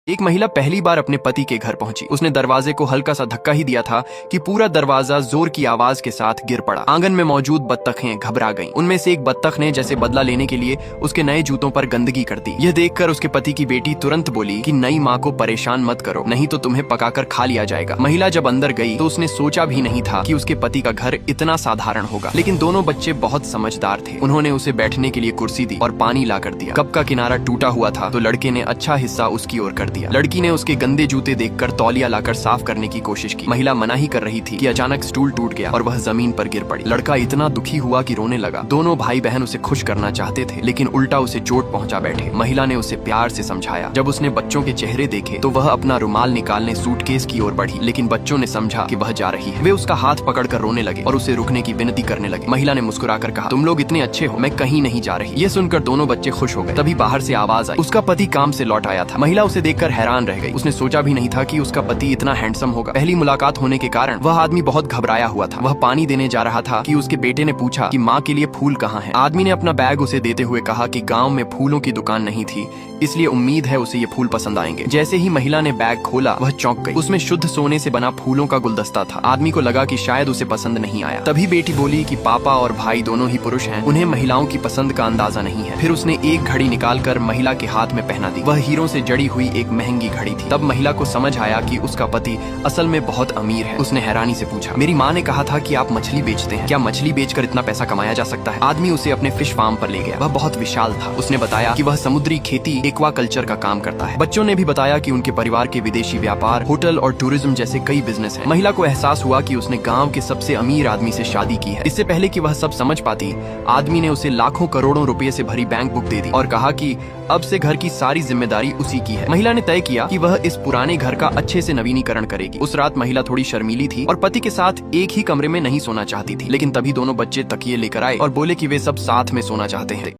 एक महिला पहली बार अपने पति के घर पहुंची। उसने दरवाजे को हल्का सा धक्का ही दिया था कि पूरा दरवाजा जोर की आवाज के साथ गिर पड़ा। आंगन में मौजूद बत्तखें घबरा गईं। उनमें से एक बत्तख ने जैसे बदला लेने के लिए उसके नए जूतों पर गंदगी कर दी। यह देखकर उसके पति की बेटी तुरंत बोली कि नई माँ को परेशान मत करो, नहीं तो तुम्हें पकाकर खा लिया जाएगा। महिला जब अंदर गई तो उसने सोचा भी नहीं था कि उसके पति का घर इतना साधारण होगा। लेकिन दोनों बच्चे बहुत समझदार थे। उन्होंने उसे बैठने के लिए कुर्सी दी और पानी ला कर दिया। कप का किनारा टूटा हुआ था तो लड़के ने अच्छा हिस्सा उसकी ओर कर दिया। लड़की ने उसके गंदे जूते देखकर तौलिया लाकर साफ करने की कोशिश की। महिला मना ही कर रही थी कि अचानक स्टूल टूट गया और वह जमीन पर गिर पड़ी। लड़का इतना दुखी हुआ कि रोने लगा। दोनों भाई बहन उसे खुश करना चाहते थे लेकिन उल्टा उसे चोट पहुंचा बैठे। महिला ने उसे प्यार से समझाया। जब उसने बच्चों के चेहरे देखे तो वह अपना रुमाल निकालने सूटकेस की ओर बढ़ी, लेकिन बच्चों ने समझा कि वह जा रही है। वे उसका हाथ पकड़कर रोने लगे और उसे रुकने की विनती करने लगे। महिला ने मुस्कुराकर कहा, तुम लोग इतने अच्छे हो, मैं कहीं नहीं जा रही। ये सुनकर दोनों बच्चे खुश हो गए। तभी बाहर से आवाज आई। उसका पति काम से लौट आया था। महिला उसे देखकर हैरान रह गई। उसने सोचा भी नहीं था कि उसका पति इतना हैंडसम होगा। पहली मुलाकात होने के कारण वह आदमी बहुत घबराया हुआ था। वह पानी देने जा रहा था कि उसके बेटे ने पूछा कि माँ के लिए फूल कहाँ हैं। आदमी ने अपना बैग उसे देते हुए कहा कि गांव में फूलों की दुकान नहीं थी, इसलिए उम्मीद है उसे ये फूल पसंद आएंगे। जैसे ही महिला ने बैग खोला वह चौंक गई। उसमें शुद्ध सोने से बना फूलों का गुलदस्ता था। आदमी को लगा कि शायद उसे पसंद नहीं आया। तभी बेटी बोली कि पापा और भाई दोनों ही पुरुष हैं, उन्हें महिलाओं की पसंद का अंदाजा नहीं है। फिर उसने एक घड़ी निकालकर महिला के हाथ में पहना दी। वह हीरों से जड़ी हुई एक महंगी घड़ी थी। तब महिला को समझ आया कि उसका पति असल में बहुत अमीर है। उसने हैरानी से पूछा, मेरी माँ ने कहा था कि आप मछली बेचते हैं, क्या मछली बेचकर इतना पैसा कमाया जा सकता है? आदमी उसे अपने फिश फार्म पर ले गया। वह बहुत विशाल था। उसने बताया कि वह समुद्री खेती एक्वा कल्चर का काम करता है। बच्चों ने भी बताया कि उनके परिवार के विदेशी व्यापार, होटल और टूरिज्म जैसे कई बिजनेस हैं। महिला को एहसास हुआ कि उसने गांव के सबसे अमीर आदमी से शादी की है। इससे पहले कि वह सब समझ पाती, आदमी ने उसे लाखों करोड़ों रुपए से भरी बैंक बुक दे दी और कहा कि अब से घर की सारी जिम्मेदारी उसी की है। महिला ने तय किया कि वह इस पुराने घर का अच्छे से नवीनीकरण करेगी। उस रात महिला थोड़ी शर्मीली थी और पति के साथ एक ही कमरे में नहीं सोना चाहती थी। लेकिन तभी दोनों बच्चे तकिए लेकर आए और बोले कि वे सब साथ में सोना चाहते हैं।